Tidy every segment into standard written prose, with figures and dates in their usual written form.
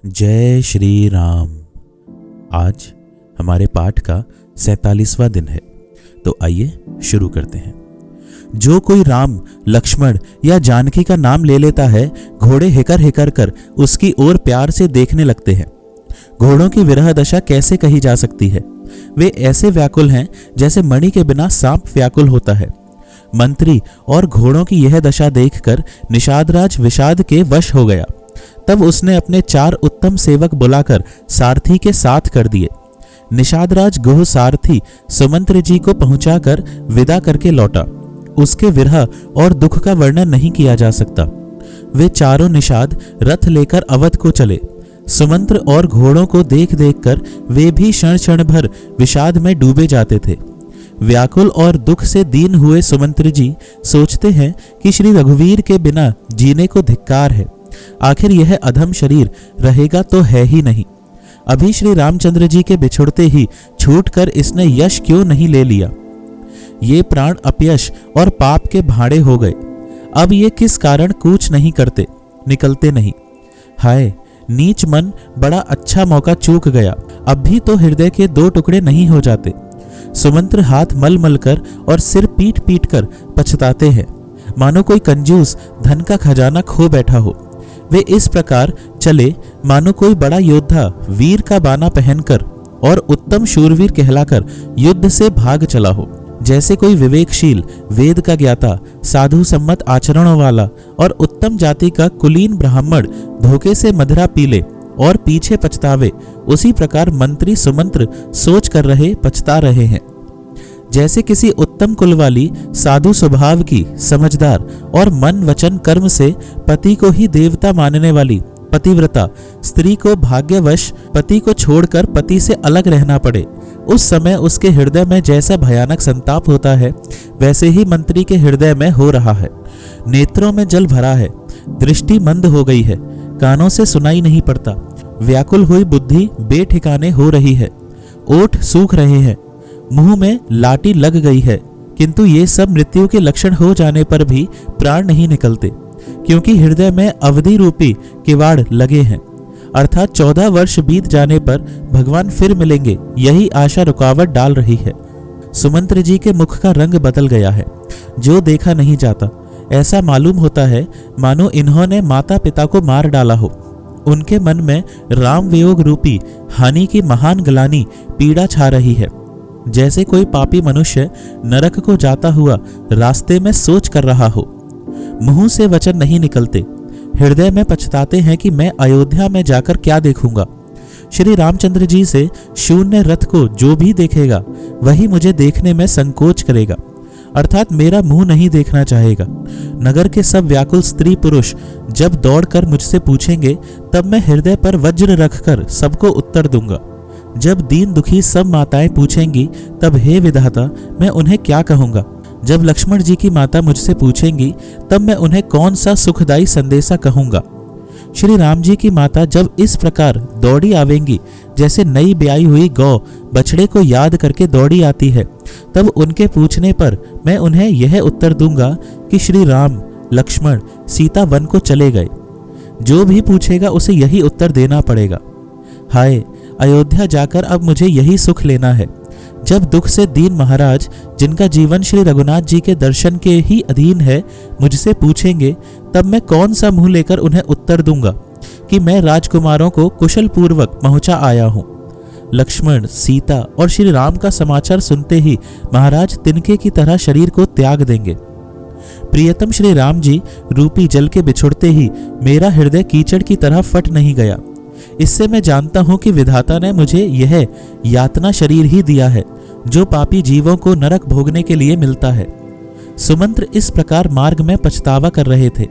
जय श्री राम। आज हमारे पाठ का 47वां दिन है, तो आइए शुरू करते हैं। जो कोई राम, लक्ष्मण या जानकी का नाम ले लेता है, घोड़े हेकर हेकर कर उसकी ओर प्यार से देखने लगते हैं। घोड़ों की विरह दशा कैसे कही जा सकती है? वे ऐसे व्याकुल हैं जैसे मणि के बिना सांप व्याकुल होता है। मंत्री और घोड़ों की यह दशा देखकर निषादराज विषाद के वश हो गया। तब उसने अपने 4 उत्तम सेवक बुलाकर सारथी के साथ कर दिए। निषादराज गुह सारथी सुमंत्र जी को पहुंचाकर विदा करके लौटा। उसके विरह और दुख का वर्णन नहीं किया जा सकता। वे चारों निषाद रथ लेकर अवध को चले। सुमंत्र और घोड़ों को देख देख कर वे भी क्षण क्षण भर विषाद में डूबे जाते थे। व्याकुल और दुख से दीन हुए सुमंत्र जी सोचते हैं कि श्री रघुवीर के बिना जीने को धिक्कार है। आखिर यह अधम शरीर रहेगा तो है ही नहीं। अभी श्री रामचंद्र जी के बिछुड़ते ही छूटकर इसने यश क्यों नहीं ले लिया? ये प्राण अपयश और पाप के भाड़े हो गए। अब ये किस कारण कूच नहीं करते, निकलते नहीं? हाय, नीच मन बड़ा अच्छा मौका चूक गया। अब भी तो हृदय के 2 टुकड़े नहीं हो जाते। सुमंत्र हाथ मल मल कर और सिर पीट पीट कर पछताते हैं, मानो कोई कंजूस धन का खजाना खो बैठा हो। वे इस प्रकार चले मानो कोई बड़ा योद्धा वीर का बाना पहनकर और उत्तम शूरवीर कहलाकर युद्ध से भाग चला हो। जैसे कोई विवेकशील, वेद का ज्ञाता, साधु सम्मत आचरणों वाला और उत्तम जाति का कुलीन ब्राह्मण धोखे से मदिरा पी ले और पीछे पछतावे, उसी प्रकार मंत्री सुमंत्र सोच कर रहे पछता रहे हैं। जैसे किसी उत्तम कुल वाली, साधु स्वभाव की, समझदार और मन वचन कर्म से पति को ही देवता मानने वाली पतिव्रता स्त्री को भाग्यवश पति को छोड़कर पति से अलग रहना पड़े, उस समय उसके हृदय में जैसा भयानक संताप होता है, वैसे ही मंत्री के हृदय में हो रहा है। नेत्रों में जल भरा है, दृष्टि मंद हो गई है, कानों से सुनाई नहीं पड़ता। व्याकुल हुई बुद्धि बेठिकाने हो रही है, ओठ सूख रहे हैं, मुंह में लाठी लग गई है। किंतु ये सब मृत्यु के लक्षण हो जाने पर भी प्राण नहीं निकलते, क्योंकि हृदय में अवधि रूपी किवाड़ लगे हैं। अर्थात 14 वर्ष बीत जाने पर भगवान फिर मिलेंगे, यही आशा रुकावट डाल रही है। सुमंत्र जी के मुख का रंग बदल गया है, जो देखा नहीं जाता। ऐसा मालूम होता है मानो इन्होंने माता पिता को मार डाला हो। उनके मन में राम वियोग रूपी हानि की महान ग्लानि पीड़ा छा रही है। जैसे कोई पापी मनुष्य नरक को जाता हुआ रास्ते में सोच कर रहा हो। मुंह से वचन नहीं निकलते, हृदय में पछताते हैं कि मैं अयोध्या में जाकर क्या देखूंगा। श्री रामचंद्र जी से शून्य रथ को जो भी देखेगा वही मुझे देखने में संकोच करेगा, अर्थात मेरा मुंह नहीं देखना चाहेगा। नगर के सब व्याकुल स्त्री पुरुष जब दौड़कर मुझसे पूछेंगे, तब मैं हृदय पर वज्र रखकर सबको उत्तर दूंगा। जब दीन दुखी सब माताएं पूछेंगी, तब हे विधाता मैं उन्हें क्या कहूंगा? जब लक्ष्मण जी की माता मुझसे पूछेंगी, तब मैं उन्हें कौन सा सुखदायी संदेशा कहूंगा? श्री राम जी की माता जब इस प्रकार दौड़ी आवेंगी, जैसे नई ब्याई हुई गौ बछड़े को याद करके दौड़ी आती है, तब उनके पूछने पर मैं उन्हें यह उत्तर दूंगा कि श्री राम, लक्ष्मण, सीता वन को चले गए। जो भी पूछेगा उसे यही उत्तर देना पड़ेगा। हाय, अयोध्या जाकर अब मुझे यही सुख लेना है। जब दुख से दीन महाराज, जिनका जीवन श्री रघुनाथ जी के दर्शन के ही अधीन है, मुझसे पूछेंगे, तब मैं कौन सा मुंह लेकर उन्हें उत्तर दूंगा कि मैं राजकुमारों को कुशल पूर्वक पहुंचा आया हूं। लक्ष्मण, सीता और श्री राम का समाचार सुनते ही महाराज तिनके की तरह शरीर को त्याग देंगे। प्रियतम श्री राम जी रूपी जल के बिछुड़ते ही मेरा हृदय कीचड़ की तरह फट नहीं गया। इससे मैं जानता हूं कि विधाता ने मुझे यह यातना शरीर ही दिया है, जो पापी जीवों को नरक भोगने के लिए मिलता है। सुमंत्र इस प्रकार मार्ग में पछतावा कर रहे थे।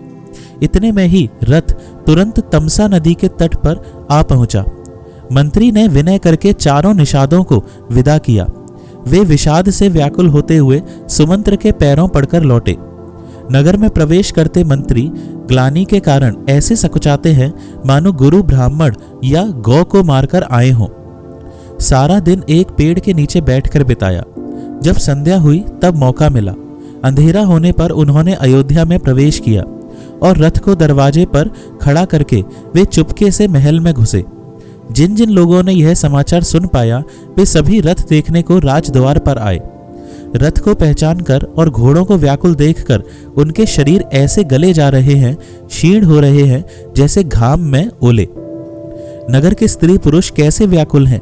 इतने में ही रथ तुरंत तमसा नदी के तट पर आ पहुंचा। मंत्री ने विनय करके चारों निषादों को विदा किया। वे विषाद से व्याकुल होते हुए सुमंत्र के पैरों पड़कर लौटे। नगर में प्रवेश करते मंत्री ग्लानि के कारण ऐसे सकुचाते हैं मानो गुरु ब्राह्मण या गौ को मारकर आए हों। सारा दिन एक पेड़ के नीचे बैठकर बिताया। जब संध्या हुई तब मौका मिला। अंधेरा होने पर उन्होंने अयोध्या में प्रवेश किया और रथ को दरवाजे पर खड़ा करके वे चुपके से महल में घुसे। जिन जिन लोगों ने यह समाचार सुन पाया वे सभी रथ देखने को राजद्वार पर आए। रथ को पहचान कर और घोड़ों को व्याकुल देखकर उनके शरीर ऐसे गले जा रहे हैं, क्षीण हो रहे हैं जैसे घाम में ओले। नगर के स्त्री पुरुष कैसे व्याकुल हैं,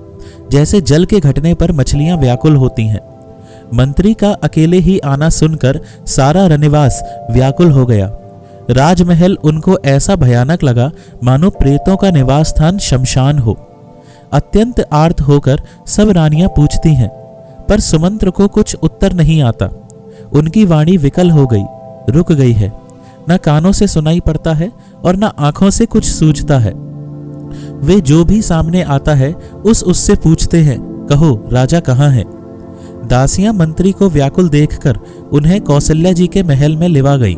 जैसे जल के घटने पर मछलियां व्याकुल होती हैं। मंत्री का अकेले ही आना सुनकर सारा रनिवास व्याकुल हो गया। राजमहल उनको ऐसा भयानक लगा मानो प्रेतों का निवास स्थान शमशान हो। अत्यंत आर्त होकर सब रानियां पूछती हैं, पर सुमंत्र को कुछ उत्तर नहीं आता। उनकी वाणी विकल हो गई, रुक गई है। न कानों से सुनाई पड़ता है और न आंखों से कुछ सूझता है। वे जो भी सामने आता है उससे पूछते हैं, कहो राजा कहाँ है। दासियां मंत्री को व्याकुल देखकर उन्हें कौशल्या जी के महल में लिवा गई।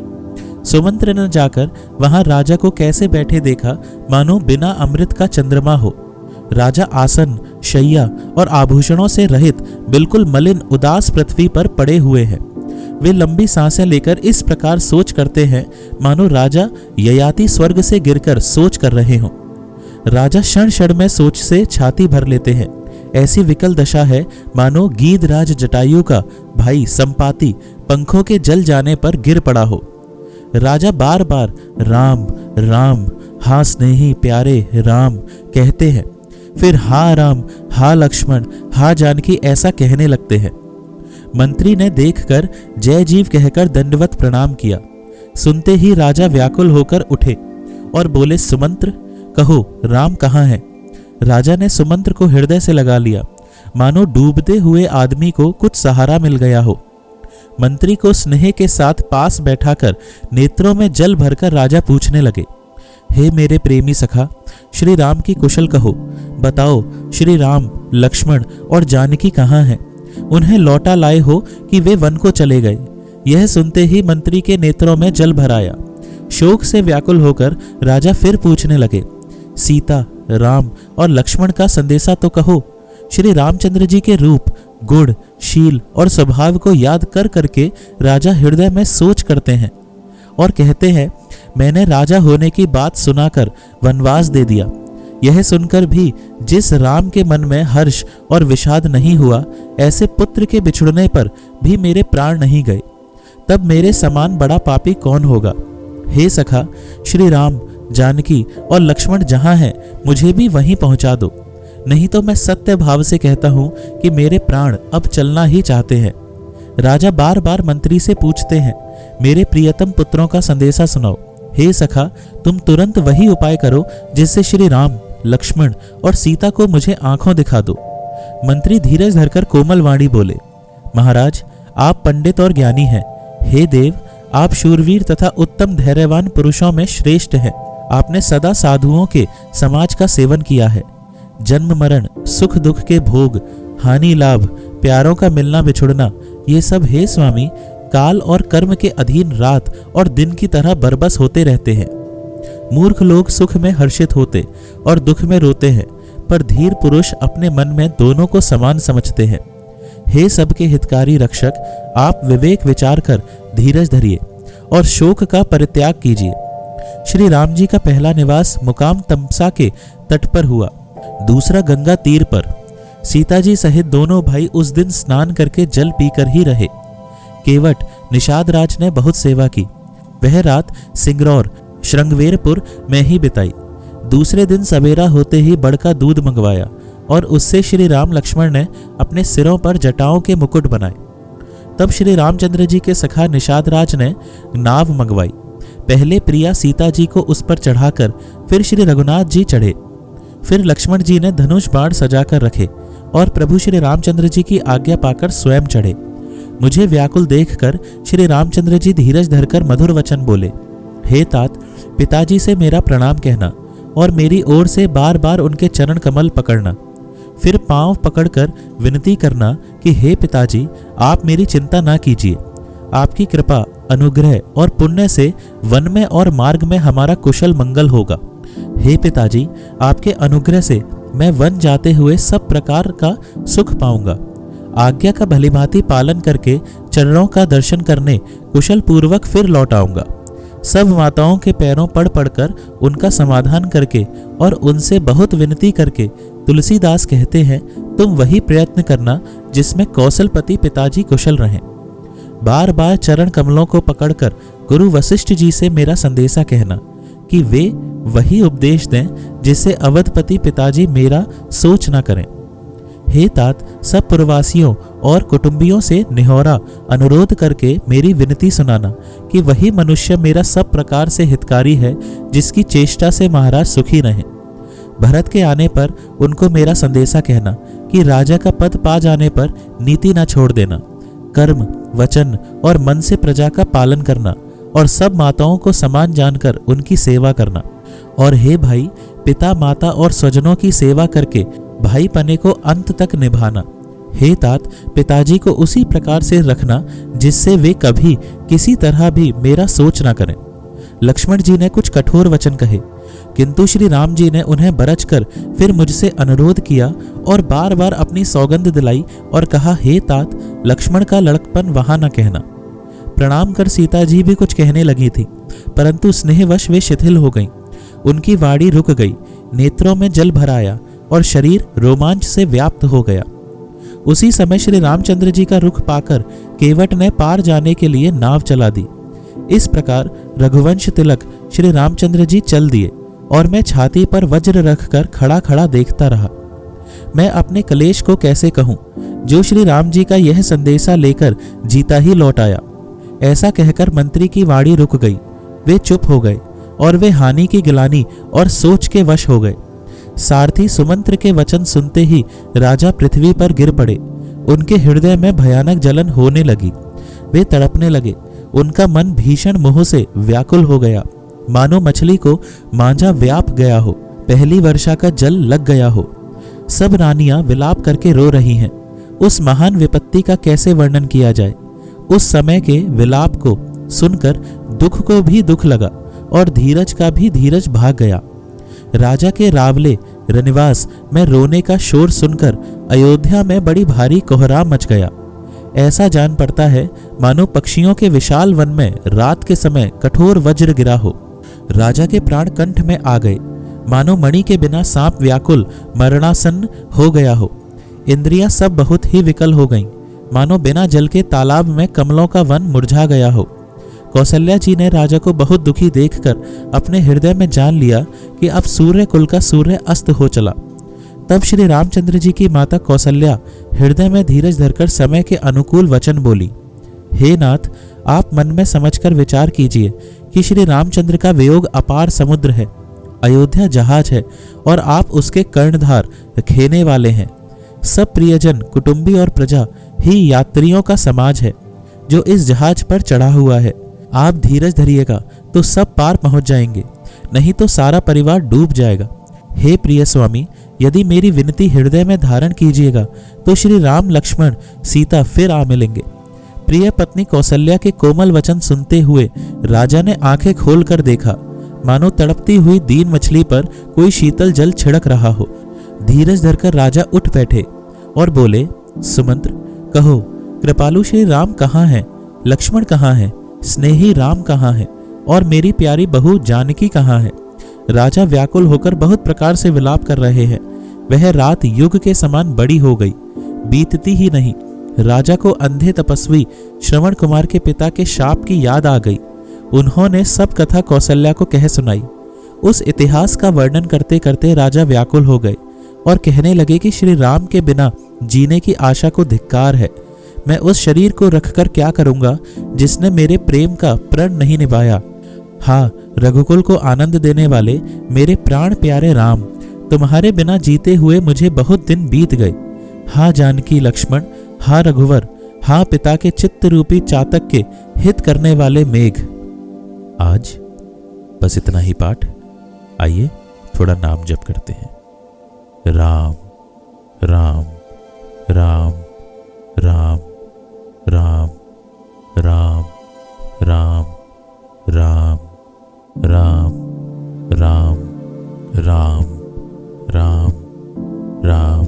सुमंत्र ने जाकर वहां राजा को कैसे बैठे देखा मानो बिना अमृत का चंद्रमा हो। राजा आसन, शैया और आभूषणों से रहित बिल्कुल मलिन उदास पृथ्वी पर पड़े हुए हैं। वे लंबी सांसें लेकर इस प्रकार सोच करते हैं मानो राजा ययाति स्वर्ग से गिरकर सोच कर रहे हों। राजा क्षण क्षण में सोच से छाती भर लेते हैं। ऐसी विकल दशा है मानो गीधराज जटायु का भाई संपाति पंखों के जल जाने पर गिर पड़ा हो। राजा बार बार राम राम, हा स्नेही प्यारे राम कहते हैं, फिर हा राम, हा लक्ष्मण, हा जानकी ऐसा कहने लगते हैं। मंत्री ने देखकर जय जीव कहकर दंडवत प्रणाम किया। सुनते ही राजा व्याकुल होकर उठे और बोले, सुमंत्र कहो राम कहाँ है। राजा ने सुमंत्र को हृदय से लगा लिया, मानो डूबते हुए आदमी को कुछ सहारा मिल गया हो। मंत्री को स्नेह के साथ पास बैठाकर नेत्रों में जल भरकर राजा पूछने लगे, हे मेरे प्रेमी सखा, श्री राम की कुशल कहो। बताओ श्री राम, लक्ष्मण और जानकी कहाँ हैं? उन्हें लौटा लाए हो कि वे वन को चले गए? यह सुनते ही मंत्री के नेत्रों में जल भर आया। शोक से व्याकुल होकर राजा फिर पूछने लगे, सीता, राम और लक्ष्मण का संदेशा तो कहो। श्री रामचंद्र जी के रूप, गुण, शील और स्वभाव को याद कर करके राजा हृदय में सोच करते हैं और कहते हैं, मैंने राजा होने की बात सुनाकर वनवास दे दिया। यह सुनकर भी जिस राम के मन में हर्ष और विषाद नहीं हुआ, ऐसे पुत्र के बिछुड़ने पर भी मेरे प्राण नहीं गए। तब मेरे समान बड़ा पापी कौन होगा? हे सखा, श्री राम, जानकी और लक्ष्मण जहां हैं मुझे भी वहीं पहुंचा दो, नहीं तो मैं सत्य भाव से कहता हूं कि मेरे प्राण अब चलना ही चाहते हैं। राजा बार बार मंत्री से पूछते हैं, मेरे प्रियतम पुत्रों का संदेशा सुनाओ। हे सखा, तुम तुरंत वही उपाय करो जिससे श्री राम, लक्ष्मण और सीता को मुझे आंखों दिखा दो। मंत्री धीरज धरकर कोमल वाणी बोले, महाराज आप पंडित और ज्ञानी हैं। हे देव, आप शूरवीर तथा उत्तम धैर्यवान पुरुषों में श्रेष्ठ हैं। आपने सदा साधुओं के समाज का सेवन किया है। जन्म मरण, सुख दुख के भोग, हानि लाभ, प्यारों का मिलना बिछुड़ना, ये सब हे स्वामी काल और कर्म के अधीन रात और दिन की तरह बरबस होते रहते हैं। मूर्ख लोग सुख में हर्षित होते और दुख में रोते हैं, पर धीर पुरुष अपने मन में दोनों को समान समझते हैं। हे सबके हितकारी रक्षक, आप विवेक विचार कर धीरज धरिए और शोक का परित्याग कीजिए। श्री राम जी का पहला निवास मुकाम तमसा के तट पर हुआ, दूसरा गंगा तीर पर। सीता जी सहित दोनों भाई उस दिन स्नान करके जल पीकर ही रहे। केवट निषाद राज ने बहुत सेवा की। वह रात सिंगरौर श्रृंगवेरपुर में ही बिताई। दूसरे दिन सवेरा होते ही बड़का दूध मंगवाया और उससे श्री राम लक्ष्मण ने अपने सिरों पर जटाओं के मुकुट बनाए। तब श्री रामचंद्र जी के सखा निषाद राज ने नाव मंगवाई। पहले प्रिया सीता जी को उस पर चढ़ाकर फिर श्री रघुनाथ जी चढ़े। फिर लक्ष्मण जी ने धनुष बाण सजाकर रखे और प्रभु श्री रामचंद्र जी की आज्ञा पाकर स्वयं चढ़े। मुझे व्याकुल देखकर श्री रामचंद्र जी धीरज धरकर मधुर वचन बोले, हे तात, पिताजी से मेरा प्रणाम कहना और मेरी ओर से बार बार उनके चरण कमल पकड़ना। फिर पांव पकड़कर विनती करना कि हे पिताजी, आप मेरी चिंता ना कीजिए। आपकी कृपा, अनुग्रह और पुण्य से वन में और मार्ग में हमारा कुशल मंगल होगा। हे पिताजी, आपके अनुग्रह से मैं वन जाते हुए सब प्रकार का सुख पाऊंगा। आज्ञा का भलीभांति पालन करके चरणों का दर्शन करने कुशल पूर्वक फिर लौट आऊंगा। सब माताओं के पैरों पड़ पड़कर उनका समाधान करके और उनसे बहुत विनती करके तुलसीदास कहते हैं, तुम वही प्रयत्न करना जिसमें कौशलपति पिताजी कुशल रहें। बार बार चरण कमलों को पकड़कर गुरु वशिष्ठ जी से मेरा संदेशा कहना कि वे वही उपदेश दें जिससे अवधपति पिताजी मेरा सोच न करें। हे तात, सब पुरवासियों और कुटुंबियों से निहोरा अनुरोध करके मेरी विनती सुनाना कि वही मनुष्य मेरा सब प्रकार से हितकारी है जिसकी चेष्टा से महाराज सुखी रहें। भरत के आने पर उनको मेरा संदेशा कहना कि राजा का पद पा जाने पर नीति न छोड़ देना, कर्म, वचन और मन से प्रजा का पालन करना और सब माताओं को समान जानकर उनकी सेवा करना। और हे भाई, पिता, माता और स्वजनों की सेवा करके भाई पने को अंत तक निभाना। हे तात, पिताजी को उसी प्रकार से रखना जिससे वे कभी किसी तरह भी मेरा सोच ना करें। लक्ष्मण जी ने कुछ कठोर वचन कहे, किंतु श्री राम जी ने उन्हें बरच कर फिर मुझसे अनुरोध किया और बार बार अपनी सौगंध दिलाई और कहा, हे तात, लक्ष्मण का लड़कपन वहां न कहना। प्रणाम कर सीता जी भी कुछ कहने लगी थी, परंतु स्नेहवश वे शिथिल हो गईं। उनकी वाणी रुक गई, नेत्रों में जल भर आया और शरीर रोमांच से व्याप्त हो गया। उसी समय श्री रामचंद्र जी का रुख पाकर केवट ने पार जाने के लिए नाव चला दी। इस प्रकार रघुवंश तिलक श्री रामचंद्र जी चल दिए और मैं छाती पर वज्र रखकर खड़ा खड़ा देखता रहा। मैं अपने कलेश को कैसे कहूं, जो श्री राम जी का यह संदेशा लेकर जीता ही लौट आया। ऐसा कहकर मंत्री की वाणी रुक गई। वे चुप हो गए और वे हानि की गिलानी और सोच के वश हो गए। सारथी सुमंत्र के वचन सुनते ही राजा पृथ्वी पर गिर पड़े। उनके हृदय में भयानक जलन होने लगी। वे तड़पने लगे। उनका मन भीषण मोह से व्याकुल हो गया, मानो मछली को मांझा व्याप गया हो, पहली वर्षा का जल लग गया हो। सब रानियां विलाप करके रो रही हैं। उस महान विपत्ति का कैसे वर्णन किया जाए। उस समय के विलाप को सुनकर दुख को भी दुख लगा और धीरज का भी धीरज भाग गया। राजा के रावले रनिवास में रोने का शोर सुनकर अयोध्या में बड़ी भारी कोहराम मच गया। ऐसा जान पड़ता है मानो पक्षियों के विशाल वन में रात के समय कठोर वज्र गिरा हो। राजा के प्राण कंठ में आ गए, मानो मणि के बिना सांप व्याकुल मरणासन्न हो गया हो। इंद्रियां सब बहुत ही विकल हो गईं, मानो बिना जल के तालाब में कमलों का वन मुरझा गया हो। कौशल्या जी ने राजा को बहुत दुखी देखकर अपने हृदय में जान लिया कि अब सूर्य कुल का सूर्य अस्त हो चला। तब श्री रामचंद्र जी की माता कौशल्या हृदय में धीरज धरकर समय के अनुकूल वचन बोली, हे नाथ, आप मन में समझकर विचार कीजिए कि श्री रामचंद्र का वियोग अपार समुद्र है, अयोध्या जहाज है और आप उसके कर्णधार खेने वाले हैं। सब प्रियजन, कुटुंबी और प्रजा ही यात्रियों का समाज है जो इस जहाज पर चढ़ा हुआ है। आप धीरज धरिएगा तो सब पार पहुंच जाएंगे, नहीं तो सारा परिवार डूब जाएगा। हे प्रिय स्वामी, यदि मेरी विनती हृदय में धारण कीजिएगा तो श्री राम, लक्ष्मण, सीता फिर आ मिलेंगे। प्रिय पत्नी कौशल्या के कोमल वचन सुनते हुए राजा ने आंखें खोलकर देखा, मानो तड़पती हुई दीन मछली पर कोई शीतल जल छिड़क रहा हो। धीरज धरकर राजा उठ बैठे और बोले, सुमंत्र, कहो, कृपालु श्री राम कहाँ हैं? लक्ष्मण कहाँ हैं? स्नेही राम कहाँ है? और मेरी प्यारी बहू जानकी कहाँ है? राजा व्याकुल होकर बहुत प्रकार से विलाप कर रहे हैं। वह रात युग के समान बड़ी हो गई, बीतती ही नहीं। राजा को अंधे तपस्वी श्रवण कुमार के पिता के शाप की याद आ गई। उन्होंने सब कथा कौशल्या को कह सुनाई। उस इतिहास का वर्णन करते करते राजा व्याकुल हो गए और कहने लगे कि श्री राम के बिना जीने की आशा को धिक्कार है। मैं उस शरीर को रखकर क्या करूंगा जिसने मेरे प्रेम का प्रण नहीं निभाया। हाँ, रघुकुल को आनंद देने वाले मेरे प्राण प्यारे राम, तुम्हारे बिना जीते हुए मुझे बहुत दिन बीत गए। हाँ जानकी, लक्ष्मण, हाँ रघुवर, हाँ पिता के चित्त रूपी चातक के हित करने वाले मेघ। आज बस इतना ही पाठ। आइए थोड़ा नाम जप करते हैं। राम राम राम राम राम राम राम राम राम राम राम राम राम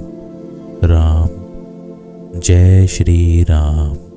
राम। जय श्री राम।